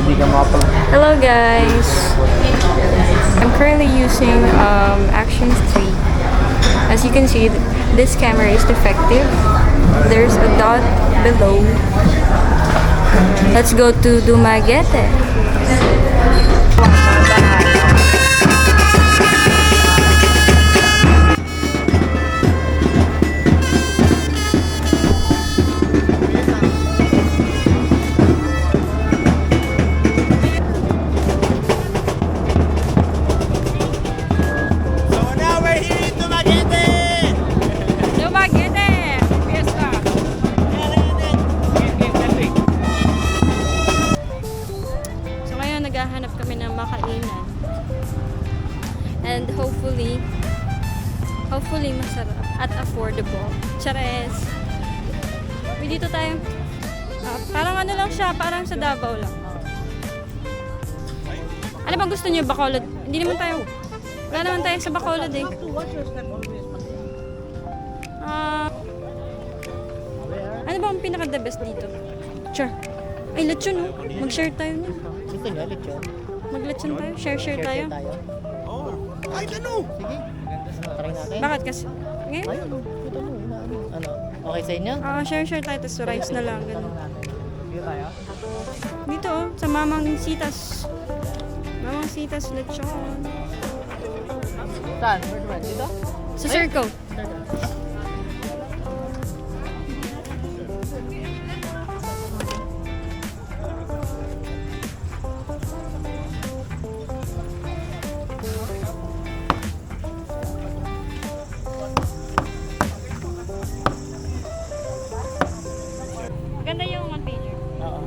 hindi ka makapag... Hello guys! I'm currently using Action 3. As you can see, this camera is defective. There's a dot below. Let's go to Dumaguete. Naghahanap kami ng makainan. And hopefully masarap at affordable. Chares! Uy, dito tayo. Parang ano lang siya, parang sa Davao lang. Ano ba gusto niyo, Bacolod? Hindi naman tayo. Wala naman tayo sa Bacolod eh. Ano ba ang pinaka-the best dito? Sure. Ay, lechon oh. Mag-share tayo nun. Gusto niya, lechon? Mag-lechon tayo? Share tayo? Oo. Ay, ano? Sige. Try natin. Bakit kasi? Ngayon? Ayun, ito mo. Ano? Okay sa inyo? Share tayo. Tapos rice na lang. Ganun. Dito tayo? Dito oh. Sa Mamang Sitas. Mamang Sitas lechon. Saan? Where? Dito? Sa Circle. Ganda yung one-pager. Oo.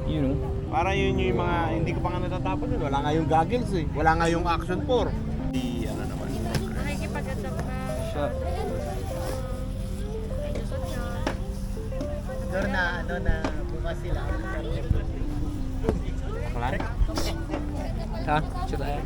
Yun know? Para yun yung mga hindi ko pa nga natatapos yun. Wala nga yung goggles eh. Wala nga yung action 4. Di ano naman. Nakikipag-adapt na. Shot. Door na bukas sila. Klaro? Ha? Shoot tayo.